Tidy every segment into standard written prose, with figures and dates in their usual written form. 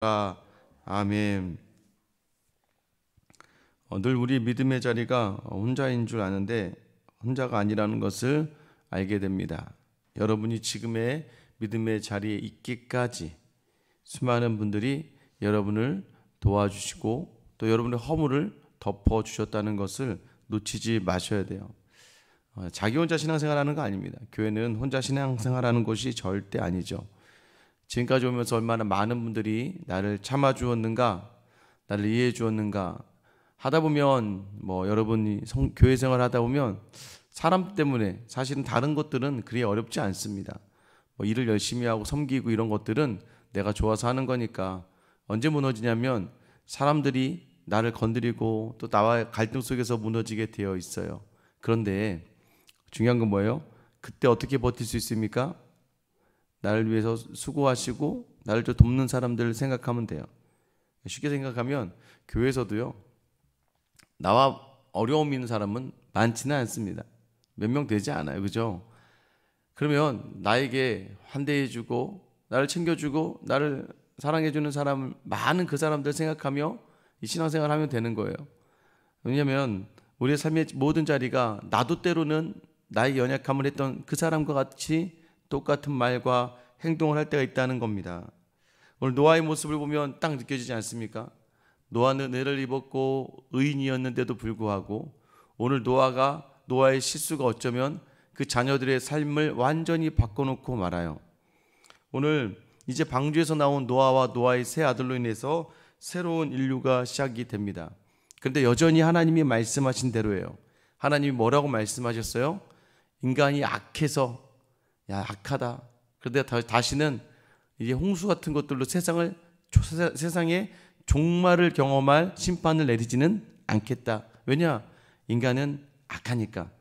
아멘. 늘 우리 믿음의 자리가 혼자인 줄 아는데 혼자가 아니라는 것을 알게 됩니다. 여러분이 지금의 믿음의 자리에 있기까지 수많은 분들이 여러분을 도와주시고 또 여러분의 허물을 덮어주셨다는 것을 놓치지 마셔야 돼요. 자기 혼자 신앙생활하는 거 아닙니다. 교회는 혼자 신앙생활하는 곳이 절대 아니죠. 지금까지 오면서 얼마나 많은 분들이 나를 참아주었는가, 나를 이해해 주었는가 하다 보면 여러분이 교회 생활 하다 보면 사람 때문에 사실은 다른 것들은 그리 어렵지 않습니다. 일을 열심히 하고 섬기고 이런 것들은 내가 좋아서 하는 거니까 언제 무너지냐면 사람들이 나를 건드리고 또 나와의 갈등 속에서 무너지게 되어 있어요. 그런데 중요한 건 뭐예요? 그때 어떻게 버틸 수 있습니까? 나를 위해서 수고하시고 나를 좀 돕는 사람들을 생각하면 돼요. 쉽게 생각하면 교회에서도요, 나와 어려움 있는 사람은 많지는 않습니다. 몇 명 되지 않아요. 그죠? 그러면 나에게 환대해주고 나를 챙겨주고 나를 사랑해주는 사람, 많은 그 사람들 생각하며 이 신앙생활을 하면 되는 거예요. 왜냐하면 우리의 삶의 모든 자리가 나도 때로는 나의 연약함을 했던 그 사람과 같이 똑같은 말과 행동을 할 때가 있다는 겁니다. 오늘 노아의 모습을 보면 딱 느껴지지 않습니까? 노아는 은혜를 입었고 의인이었는데도 불구하고 오늘 노아의 실수가 어쩌면 그 자녀들의 삶을 완전히 바꿔놓고 말아요. 오늘 이제 방주에서 나온 노아와 노아의 세 아들로 인해서 새로운 인류가 시작이 됩니다. 그런데 여전히 하나님이 말씀하신 대로예요. 하나님이 뭐라고 말씀하셨어요? 인간이 악해서 악하다. 그런데 다시는 이제 홍수 같은 것들로 세상에 종말을 경험할 심판을 내리지는 않겠다. 왜냐? 인간은 악하니까.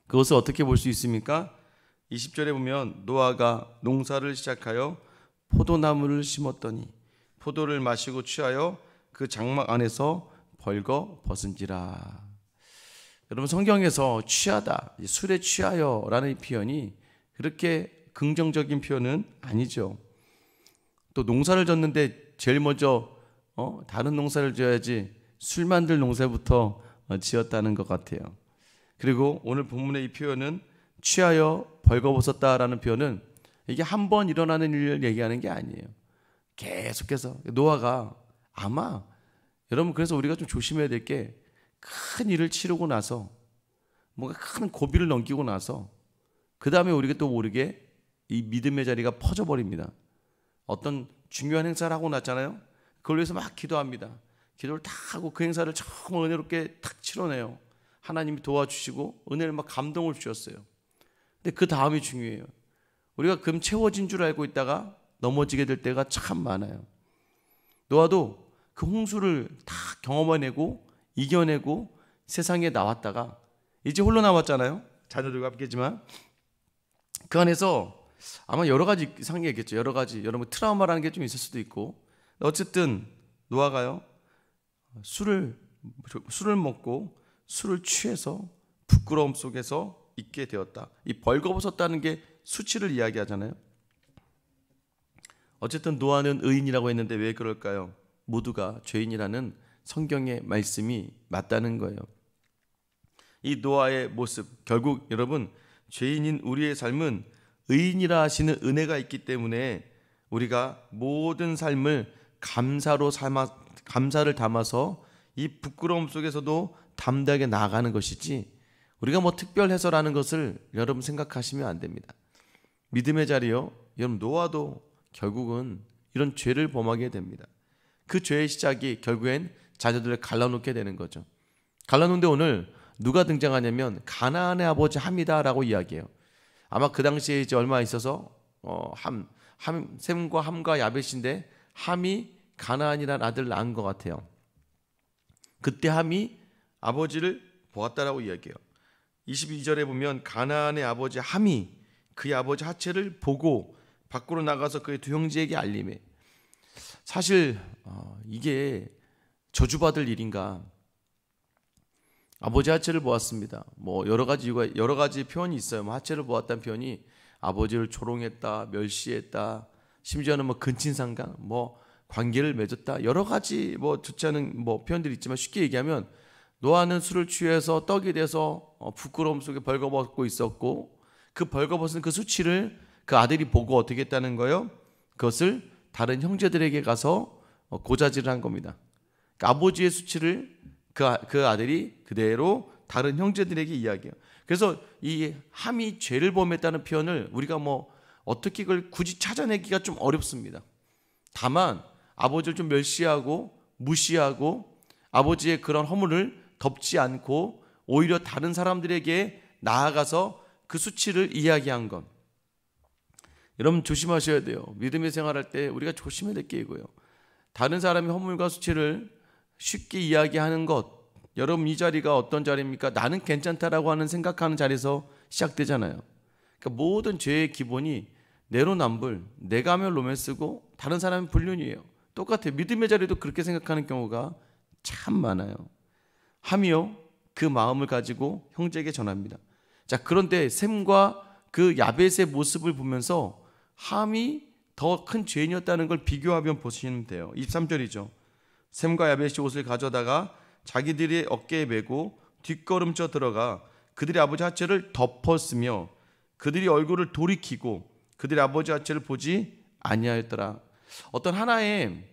그것을 어떻게 볼 수 있습니까? 20절에 보면 노아가 농사를 시작하여 포도나무를 심었더니 포도를 마시고 취하여 그 장막 안에서 벌거 벗은지라. 여러분, 성경에서 취하다, 술에 취하여라는 표현이 그렇게 긍정적인 표현은 아니죠. 또 농사를 졌는데 제일 먼저 다른 농사를 지어야지 술 만들 농사부터 지었다는 것 같아요. 그리고 오늘 본문의 이 표현은 취하여 벌거벗었다라는 표현은 이게 한 번 일어나는 일을 얘기하는 게 아니에요. 계속해서 노아가 아마 여러분, 그래서 우리가 좀 조심해야 될 게 큰 일을 치르고 나서 뭔가 큰 고비를 넘기고 나서 그 다음에 우리가 또 모르게 이 믿음의 자리가 퍼져버립니다. 어떤 중요한 행사를 하고 났잖아요. 그걸 위해서 막 기도합니다. 기도를 다 하고 그 행사를 정말 은혜롭게 탁 치러내요. 하나님이 도와주시고 은혜를 막 감동을 주셨어요. 근데 그 다음이 중요해요. 우리가 금 채워진 줄 알고 있다가 넘어지게 될 때가 참 많아요. 노아도 그 홍수를 다 경험해내고 이겨내고 세상에 나왔다가 이제 홀로 남았잖아요. 자녀들과 함께지만 그 안에서 아마 여러 가지 상황이 있겠죠. 여러 가지 여러분 트라우마라는 게 좀 있을 수도 있고, 어쨌든 노아가요 술을 먹고 술을 취해서 부끄러움 속에서 있게 되었다. 이 벌거벗었다는 게 수치를 이야기하잖아요. 어쨌든 노아는 의인이라고 했는데 왜 그럴까요? 모두가 죄인이라는 성경의 말씀이 맞다는 거예요. 이 노아의 모습, 결국 여러분, 죄인인 우리의 삶은 의인이라 하시는 은혜가 있기 때문에 우리가 모든 삶을 감사를 담아서 이 부끄러움 속에서도 담대하게 나아가는 것이지, 우리가 특별해서라는 것을 여러분 생각하시면 안 됩니다. 믿음의 자리요, 여러분, 노아도 결국은 이런 죄를 범하게 됩니다. 그 죄의 시작이 결국엔 자녀들을 갈라놓게 되는 거죠. 갈라놓는데 오늘 누가 등장하냐면 가나안의 아버지 함이다라고 이야기해요. 아마 그 당시에 이제 얼마 있어서 셈과 함과 야벳인데 함이 가나안이라는 아들을 낳은 것 같아요. 그때 함이 아버지를 보았다라고 이야기해요. 22절에 보면 가나안의 아버지 함이 그의 아버지 하체를 보고 밖으로 나가서 그의 두 형제에게 알림해. 사실 이게 저주받을 일인가? 아버지 하체를 보았습니다. 여러 가지 표현이 있어요. 하체를 보았다는 표현이 아버지를 조롱했다, 멸시했다, 심지어는 뭐 근친상간, 뭐 관계를 맺었다, 여러 가지 뭐 좋지 않은 뭐 표현들이 있지만, 쉽게 얘기하면 노아는 술을 취해서 떡이 돼서 부끄러움 속에 벌거벗고 있었고, 그 벌거벗은 그 수치를 그 아들이 보고 어떻게 했다는 거예요? 그것을 다른 형제들에게 가서 고자질을 한 겁니다. 그러니까 아버지의 수치를 그 아들이 그대로 다른 형제들에게 이야기해요. 그래서 이 함이 죄를 범했다는 표현을 우리가 뭐 어떻게 그걸 굳이 찾아내기가 좀 어렵습니다. 다만 아버지를 좀 멸시하고 무시하고 아버지의 그런 허물을 덮지 않고 오히려 다른 사람들에게 나아가서 그 수치를 이야기한 것. 여러분 조심하셔야 돼요. 믿음의 생활할 때 우리가 조심해야 될 게 이거예요. 다른 사람의 허물과 수치를 쉽게 이야기하는 것. 여러분 이 자리가 어떤 자리입니까? 나는 괜찮다라고 하는 생각하는 자리에서 시작되잖아요. 그러니까 모든 죄의 기본이 내로남불, 내가 하면 로맨스고 다른 사람은 불륜이에요. 똑같아요. 믿음의 자리도 그렇게 생각하는 경우가 참 많아요. 함이요 그 마음을 가지고 형제에게 전합니다. 자, 그런데 셈과 그 야벳의 모습을 보면서 함이 더 큰 죄인이었다는 걸 비교하면 보시면 돼요. 23절이죠. 셈과 야벳이 옷을 가져다가 자기들의 어깨에 메고 뒷걸음쳐 들어가 그들의 아버지 하체를 덮었으며 그들이 얼굴을 돌이키고 그들의 아버지 하체를 보지 아니하였더라. 어떤 하나의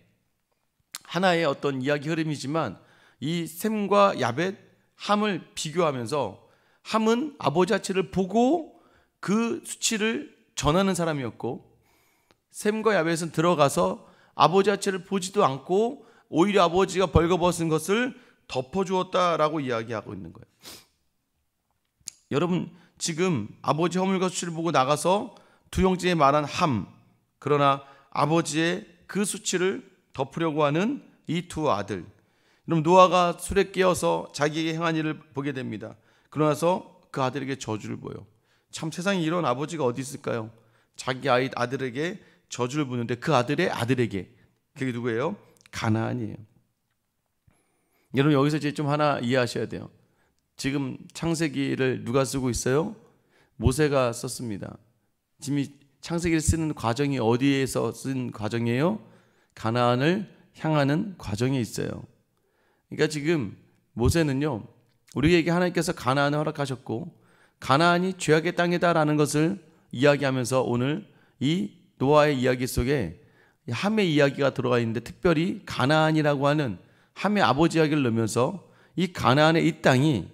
어떤 이야기 흐름이지만 이 셈과 야벳, 함을 비교하면서 함은 아버지 하체를 보고 그 수치를 전하는 사람이었고, 셈과 야벳은 들어가서 아버지 하체를 보지도 않고 오히려 아버지가 벌거벗은 것을 덮어주었다라고 이야기하고 있는 거예요. 여러분 지금 아버지 허물과 수치를 보고 나가서 두 형제에 말한 함, 그러나 아버지의 그 수치를 덮으려고 하는 이 두 아들. 여러분 노아가 술에 깨어서 자기에게 행한 일을 보게 됩니다. 그러나서 그 아들에게 저주를 보여. 참 세상에 이런 아버지가 어디 있을까요? 자기 아들에게 저주를 부는데 그 아들의 아들에게, 그게 누구예요? 가나안이에요. 여러분 여기서 이제 좀 하나 이해하셔야 돼요. 지금 창세기를 누가 쓰고 있어요? 모세가 썼습니다. 지금 창세기를 쓰는 과정이 어디에서 쓴 과정이에요? 가나안을 향하는 과정에 있어요. 그러니까 지금 모세는요, 우리에게 하나님께서 가나안을 허락하셨고 가나안이 죄악의 땅이다라는 것을 이야기하면서 오늘 이 노아의 이야기 속에 함의 이야기가 들어가 있는데, 특별히 가나안이라고 하는 함의 아버지 이야기를 넣으면서 이 가나안의 이 땅이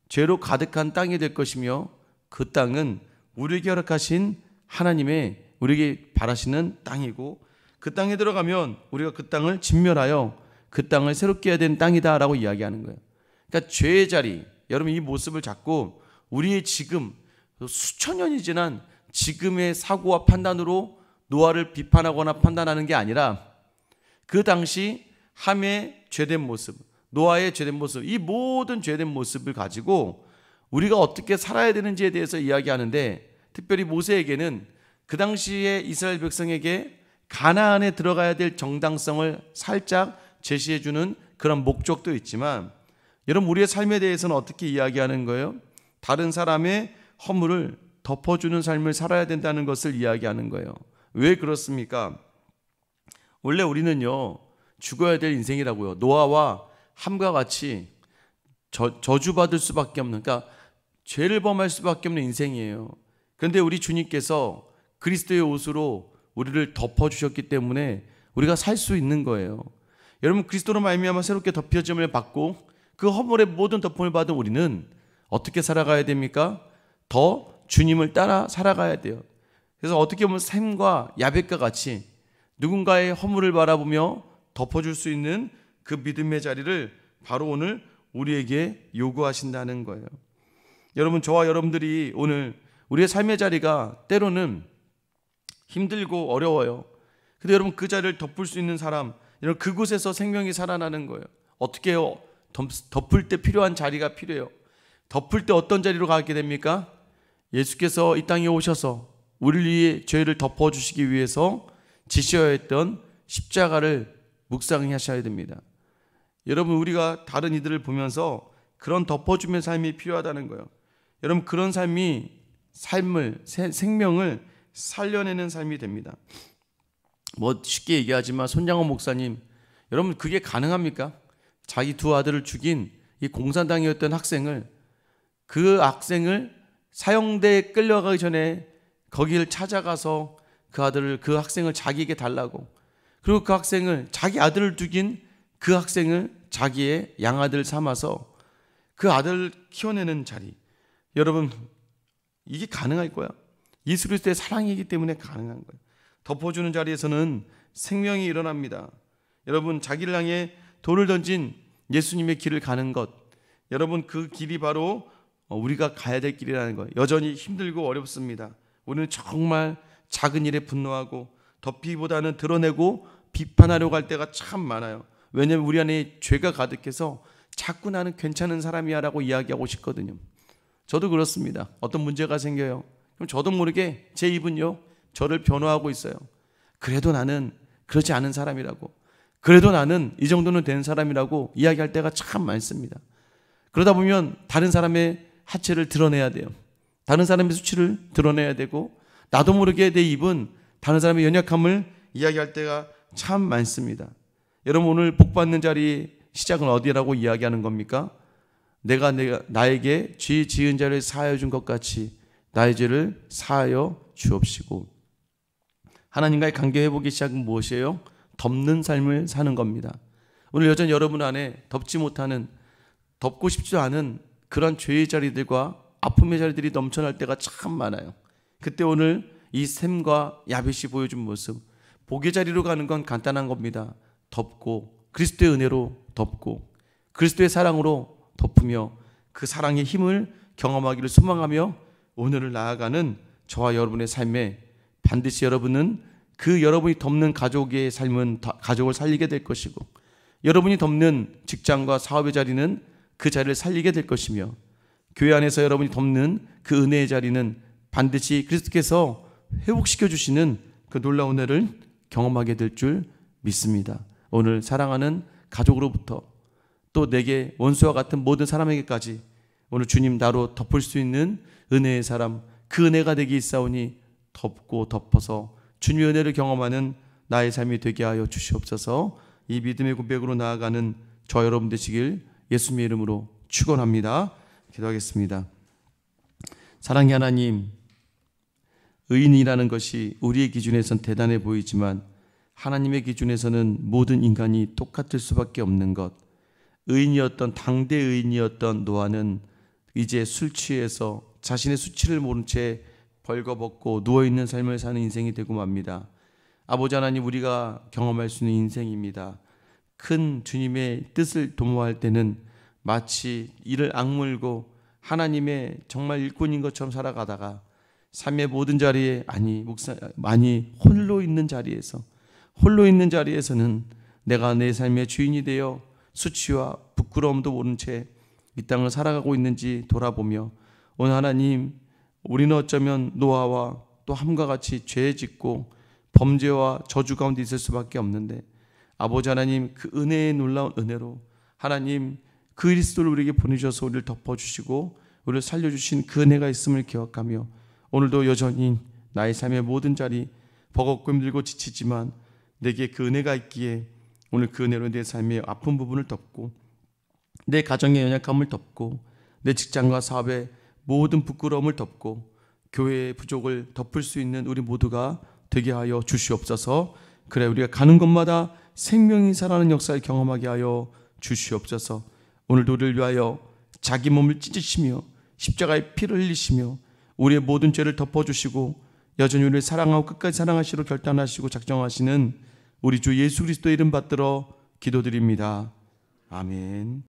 죄로 가득한 땅이 될 것이며 그 땅은 우리에게 허락하신 하나님의 우리에게 바라시는 땅이고, 그 땅에 들어가면 우리가 그 땅을 진멸하여 그 땅을 새롭게 해야 되는 땅이다라고 이야기하는 거예요. 그러니까 죄의 자리, 여러분 이 모습을 잡고 우리의 지금 수천 년이 지난 지금의 사고와 판단으로 노아를 비판하거나 판단하는 게 아니라 그 당시 함의 죄된 모습, 노아의 죄된 모습, 이 모든 죄된 모습을 가지고 우리가 어떻게 살아야 되는지에 대해서 이야기하는데, 특별히 모세에게는 그 당시에 이스라엘 백성에게 가나안에 들어가야 될 정당성을 살짝 제시해주는 그런 목적도 있지만, 여러분 우리의 삶에 대해서는 어떻게 이야기하는 거예요? 다른 사람의 허물을 덮어주는 삶을 살아야 된다는 것을 이야기하는 거예요. 왜 그렇습니까? 원래 우리는요 죽어야 될 인생이라고요. 노아와 함과 같이 저주받을 수밖에 없는, 그러니까 죄를 범할 수밖에 없는 인생이에요. 그런데 우리 주님께서 그리스도의 옷으로 우리를 덮어주셨기 때문에 우리가 살 수 있는 거예요. 여러분 그리스도로 말미암아 새롭게 덮여짐을 받고 그 허물의 모든 덮음을 받은 우리는 어떻게 살아가야 됩니까? 더 주님을 따라 살아가야 돼요. 그래서 어떻게 보면 셈과 야벳과 같이 누군가의 허물을 바라보며 덮어줄 수 있는 그 믿음의 자리를 바로 오늘 우리에게 요구하신다는 거예요. 여러분 저와 여러분들이 오늘 우리의 삶의 자리가 때로는 힘들고 어려워요. 근데 여러분 그 자리를 덮을 수 있는 사람, 여러분 그곳에서 생명이 살아나는 거예요. 어떻게 해요? 덮을 때 필요한 자리가 필요해요. 덮을 때 어떤 자리로 가게 됩니까? 예수께서 이 땅에 오셔서 우리를 위해 죄를 덮어주시기 위해서 지셔야 했던 십자가를 묵상하셔야 됩니다. 여러분 우리가 다른 이들을 보면서 그런 덮어주는 삶이 필요하다는 거예요. 여러분 그런 삶이 생명을 살려내는 삶이 됩니다. 뭐 쉽게 얘기하지만 손장원 목사님, 여러분 그게 가능합니까? 자기 두 아들을 죽인 이 공산당이었던 학생을, 그 학생을 사형대에 끌려가기 전에 거기를 찾아가서 그 학생을 자기에게 달라고, 그리고 그 학생을, 자기 아들을 죽인 그 학생을 자기의 양아들 삼아서 그 아들을 키워내는 자리, 여러분 이게 가능할 거야. 예수 그리스도의 사랑이기 때문에 가능한 거예요. 덮어주는 자리에서는 생명이 일어납니다. 여러분 자기를 향해 돌을 던진 예수님의 길을 가는 것, 여러분 그 길이 바로 우리가 가야 될 길이라는 거예요. 여전히 힘들고 어렵습니다. 우리는 정말 작은 일에 분노하고 덮기보다는 드러내고 비판하려고 할 때가 참 많아요. 왜냐하면 우리 안에 죄가 가득해서 자꾸 나는 괜찮은 사람이야 라고 이야기하고 싶거든요. 저도 그렇습니다. 어떤 문제가 생겨요. 그럼 저도 모르게 제 입은요 저를 변호하고 있어요. 그래도 나는 그렇지 않은 사람이라고, 그래도 나는 이 정도는 된 사람이라고 이야기할 때가 참 많습니다. 그러다 보면 다른 사람의 하체를 드러내야 돼요. 다른 사람의 수치를 드러내야 되고, 나도 모르게 내 입은 다른 사람의 연약함을 이야기할 때가 참 많습니다. 여러분 오늘 복받는 자리 시작은 어디라고 이야기하는 겁니까? 내가 나에게 죄 지은 자를 사하여 준 것 같이 나의 죄를 사하여 주옵시고. 하나님과의 관계 회복의 시작은 무엇이에요? 덮는 삶을 사는 겁니다. 오늘 여전히 여러분 안에 덮지 못하는, 덮고 싶지도 않은 그런 죄의 자리들과 아픔의 자리들이 넘쳐날 때가 참 많아요. 그때 오늘 이 샘과 야벳이 보여준 모습, 복의 자리로 가는 건 간단한 겁니다. 덮고, 그리스도의 은혜로 덮고, 그리스도의 사랑으로 덮으며 그 사랑의 힘을 경험하기를 소망하며 오늘을 나아가는 저와 여러분의 삶에 반드시 여러분은 그 여러분이 덮는 가족의 삶은 가족을 살리게 될 것이고, 여러분이 덮는 직장과 사업의 자리는 그 자리를 살리게 될 것이며, 교회 안에서 여러분이 덮는 그 은혜의 자리는 반드시 그리스도께서 회복시켜 주시는 그 놀라운 은혜를 경험하게 될 줄 믿습니다. 오늘 사랑하는 가족으로부터 또 내게 원수와 같은 모든 사람에게까지 오늘 주님 나로 덮을 수 있는 은혜의 사람, 그 은혜가 되기 있사오니 덮고 덮어서 주님의 은혜를 경험하는 나의 삶이 되게 하여 주시옵소서. 이 믿음의 고백으로 나아가는 저 여러분 되시길 예수님의 이름으로 축원합니다. 기도하겠습니다. 사랑의 하나님, 의인이라는 것이 우리의 기준에선 대단해 보이지만 하나님의 기준에서는 모든 인간이 똑같을 수밖에 없는 것. 의인이었던, 당대 의인이었던 노아는 이제 술 취해서 자신의 수치를 모른 채 벌거벗고 누워있는 삶을 사는 인생이 되고 맙니다. 아버지 하나님, 우리가 경험할 수 있는 인생입니다. 큰 주님의 뜻을 도모할 때는 마치 이를 악물고 하나님의 정말 일꾼인 것처럼 살아가다가 삶의 모든 자리에, 홀로 있는 자리에서는 내가 내 삶의 주인이 되어 수치와 부끄러움도 모른 채 이 땅을 살아가고 있는지 돌아보며, 오늘 하나님, 우리는 어쩌면 노아와 또 함과 같이 죄 짓고 범죄와 저주 가운데 있을 수밖에 없는데, 아버지 하나님, 그 은혜의 놀라운 은혜로 하나님 그리스도를 우리에게 보내주셔서 우리를 덮어주시고 우리를 살려주신 그 은혜가 있음을 기억하며, 오늘도 여전히 나의 삶의 모든 자리 버겁고 힘들고 지치지만 내게 그 은혜가 있기에 오늘 그 은혜로 내 삶의 아픈 부분을 덮고, 내 가정의 연약함을 덮고, 내 직장과 사업의 모든 부끄러움을 덮고, 교회의 부족을 덮을 수 있는 우리 모두가 되게 하여 주시옵소서. 그래 우리가 가는 곳마다 생명이 살아나는 역사를 경험하게 하여 주시옵소서. 오늘도 우리를 위하여 자기 몸을 찢으시며 십자가의 피를 흘리시며 우리의 모든 죄를 덮어주시고 여전히 우리를 사랑하고 끝까지 사랑하시로 결단하시고 작정하시는 우리 주 예수 그리스도의 이름 받들어 기도드립니다. 아멘.